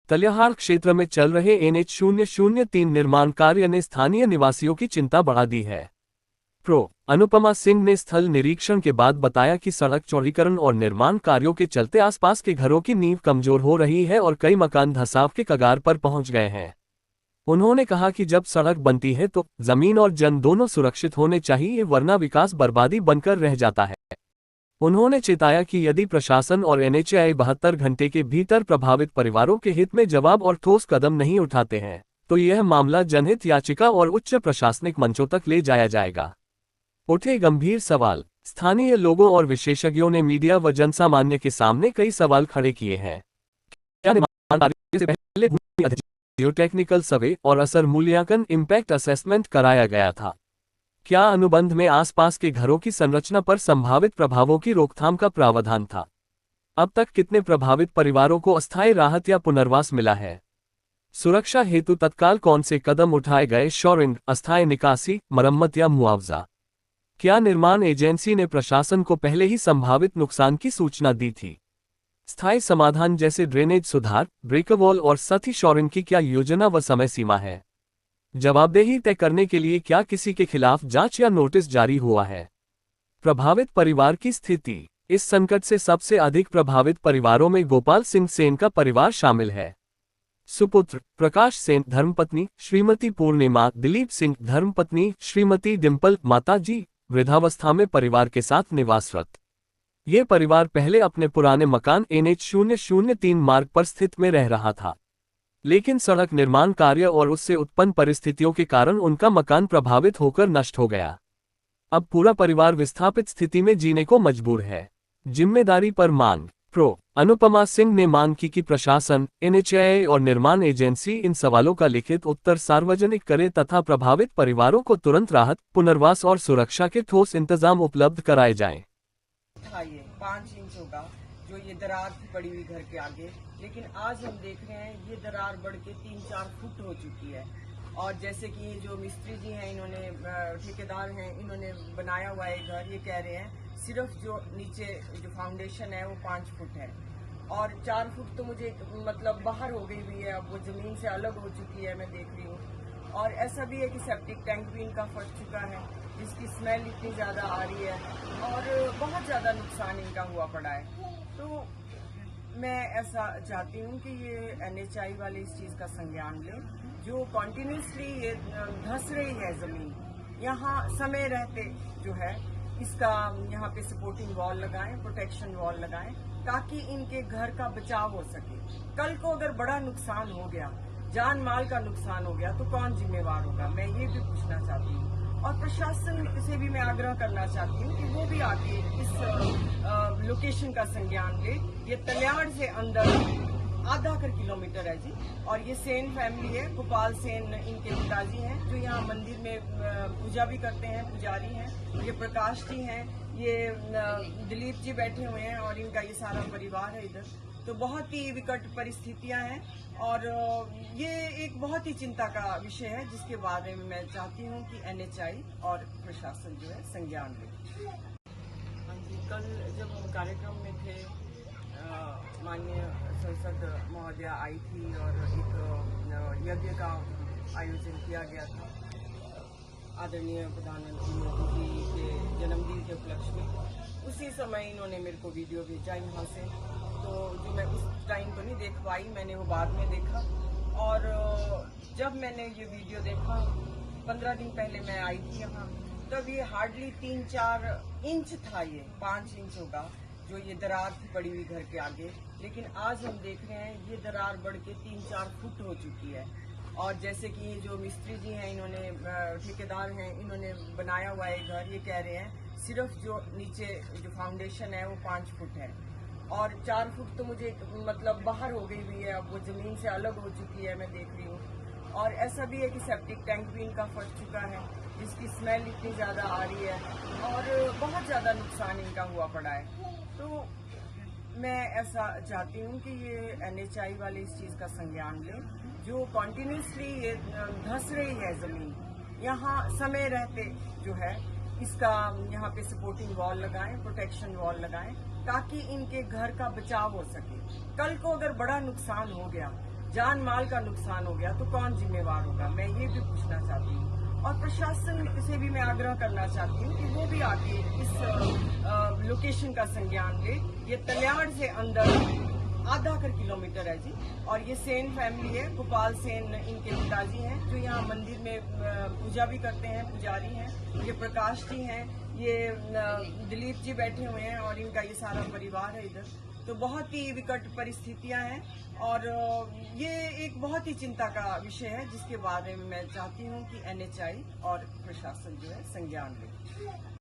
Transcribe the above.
तलियाहार क्षेत्र में चल रहे NH003 निर्माण कार्य ने स्थानीय निवासियों की चिंता बढ़ा दी है। अनुपमा सिंह ने स्थल निरीक्षण के बाद बताया कि सड़क चौड़ीकरण और निर्माण कार्यों के चलते आसपास के घरों की नींव कमजोर हो रही है और कई मकान धंसाव के कगार पर पहुंच गए हैं। उन्होंने कहा कि जब सड़क बनती है तो जमीन और जन दोनों सुरक्षित होने चाहिए, वरना विकास बर्बादी बनकर रह जाता है। उन्होंने चेताया कि यदि प्रशासन और NHAI 72 घंटे के भीतर प्रभावित परिवारों के हित में जवाब और ठोस कदम नहीं उठाते हैं तो यह मामला जनहित याचिका और उच्च प्रशासनिक मंचों तक ले जाया जाएगा। उठे गंभीर सवाल। स्थानीय लोगों और विशेषज्ञों ने मीडिया व जनसामान्य के सामने कई सवाल खड़े किए हैं। क्या निर्माण कार्य से पहले भूमि अध्ययन, जियोटेक्निकल सर्वे और असर मूल्यांकन इम्पैक्ट असेसमेंट कराया गया था? क्या अनुबंध में आसपास के घरों की संरचना पर संभावित प्रभावों की रोकथाम का प्रावधान था? अब तक कितने प्रभावित परिवारों को अस्थायी राहत या पुनर्वास मिला है? सुरक्षा हेतु तत्काल कौन से कदम उठाए गए? शोरिंग, अस्थायी निकासी, मरम्मत या मुआवजा? क्या निर्माण एजेंसी ने प्रशासन को पहले ही संभावित नुकसान की सूचना दी थी? स्थायी समाधान जैसे ड्रेनेज सुधार, ब्रेकवॉल और साथ ही शोरिंग की क्या योजना व समय सीमा है? जवाबदेही तय करने के लिए क्या किसी के खिलाफ जांच या नोटिस जारी हुआ है? प्रभावित परिवार की स्थिति। इस संकट से सबसे अधिक प्रभावित परिवारों में गोपाल सिंह सेन का परिवार शामिल है। सुपुत्र प्रकाश सेन, धर्मपत्नी श्रीमती पूर्णिमा, दिलीप सिंह, धर्मपत्नी श्रीमती डिंपल, माताजी वृद्धावस्था में परिवार के साथ निवासरत। ये परिवार पहले अपने पुराने मकान NH003 मार्ग पर स्थित में रह रहा था, लेकिन सड़क निर्माण कार्य और उससे उत्पन्न परिस्थितियों के कारण उनका मकान प्रभावित होकर नष्ट हो गया। अब पूरा परिवार विस्थापित स्थिति में जीने को मजबूर है। जिम्मेदारी पर मांग। अनुपमा सिंह ने मांग की कि प्रशासन, NHAI और निर्माण एजेंसी इन सवालों का लिखित उत्तर सार्वजनिक करे तथा प्रभावित परिवारों को तुरंत राहत, पुनर्वास और सुरक्षा के ठोस इंतजाम उपलब्ध कराए जाएं। ये 5 इंच होगा जो ये दरार थी पड़ी हुई घर के आगे, लेकिन आज हम देख रहे हैं ये दरार बढ़ के 3-4 फुट हो चुकी है। और जैसे कि ये जो मिस्त्री जी हैं, इन्होंने ठेकेदार हैं, इन्होंने बनाया हुआ है घर, ये कह रहे हैं सिर्फ जो नीचे जो फाउंडेशन है वो 5 फुट है और 4 फुट तो मुझे मतलब बाहर हो गई हुई है, अब वो जमीन से अलग हो चुकी है, मैं देख रही हूँ। और ऐसा भी है कि सेप्टिक टैंक भी इनका फट चुका है, जिसकी स्मेल इतनी ज़्यादा आ रही है और बहुत ज़्यादा नुकसान इनका हुआ पड़ा है। तो मैं ऐसा चाहती हूँ कि ये NHAI वाले इस चीज़ का संज्ञान लें, जो कॉन्टिन्यूसली ये धंस रही है ज़मीन, यहाँ समय रहते जो है इसका यहाँ पे सपोर्टिंग वॉल लगाएं, प्रोटेक्शन वॉल लगाएं, ताकि इनके घर का बचाव हो सके। कल को अगर बड़ा नुकसान हो गया, जान माल का नुकसान हो गया, तो कौन जिम्मेवार होगा? मैं ये भी पूछना चाहती हूँ। और प्रशासन से भी मैं आग्रह करना चाहती हूँ कि वो भी आके इस लोकेशन का संज्ञान ले। ये तलियाड़ से अंदर आधा किलोमीटर है जी, और ये सेन फैमिली है, गोपाल सेन इनके पिताजी हैं, जो यहाँ मंदिर में पूजा भी करते हैं, पुजारी हैं। ये प्रकाश जी हैं, ये दिलीप जी बैठे हुए हैं और इनका ये सारा परिवार है इधर। तो बहुत ही विकट परिस्थितियां हैं और ये एक बहुत ही चिंता का विषय है, जिसके बारे में मैं चाहती हूँ कि NHAI और प्रशासन जो है संज्ञान ले। हाँ जी, कल जब हम कार्यक्रम में थे, माननीय संसद महोदया आई थी और एक यज्ञ का आयोजन किया गया था आदरणीय प्रधानमंत्री मोदी जी के जन्मदिन के उपलक्ष्य में। उसी समय इन्होंने मेरे को वीडियो भेजा यहाँ से, तो जो मैं उस टाइम को नहीं देख पाई, मैंने वो बाद में देखा। और जब मैंने ये वीडियो देखा 15 दिन पहले मैं आई थी यहाँ, तब ये हार्डली 3-4 इंच था, ये 5 इंच होगा जो ये दरार थी पड़ी हुई घर के आगे, लेकिन आज हम देख रहे हैं ये दरार बढ़ के 3-4 फुट हो चुकी है। और जैसे कि ये जो मिस्त्री जी हैं, इन्होंने ठेकेदार हैं, इन्होंने बनाया हुआ है घर, ये कह रहे हैं सिर्फ जो नीचे जो फाउंडेशन है वो 5 फुट है और 4 फुट तो मुझे मतलब बाहर हो गई हुई है, अब वो जमीन से अलग हो चुकी है, मैं देख रही हूँ। और ऐसा भी है कि सेप्टिक टैंक भी इनका फट चुका है, जिसकी स्मेल इतनी ज़्यादा आ रही है और बहुत ज़्यादा नुकसान इनका हुआ पड़ा है। तो मैं ऐसा चाहती हूँ कि ये NHAI वाले इस चीज़ का संज्ञान लें, जो कॉन्टिन्यूसली ये धंस रही है ज़मीन, यहाँ समय रहते जो है इसका यहाँ पे सपोर्टिंग वॉल लगाएं, प्रोटेक्शन वॉल लगाएं, ताकि इनके घर का बचाव हो सके। कल को अगर बड़ा नुकसान हो गया, जान माल का नुकसान हो गया तो कौन जिम्मेवार होगा, मैं ये भी पूछना चाहती हूँ। और प्रशासन से भी मैं आग्रह करना चाहती हूँ कि वो भी आके इस लोकेशन का संज्ञान ले। ये तल्याड़ से अंदर आधा किलोमीटर है जी, और ये सेन फैमिली है, गोपाल सेन इनके पिताजी हैं, जो यहाँ मंदिर में पूजा भी करते हैं, पुजारी हैं। ये प्रकाश जी हैं, ये दिलीप जी बैठे हुए हैं, और इनका ये सारा परिवार है इधर। तो बहुत ही विकट परिस्थितियां हैं, और ये एक बहुत ही चिंता का विषय है, जिसके बारे में मैं चाहती हूँ कि NHI और प्रशासन जो है संज्ञान ले।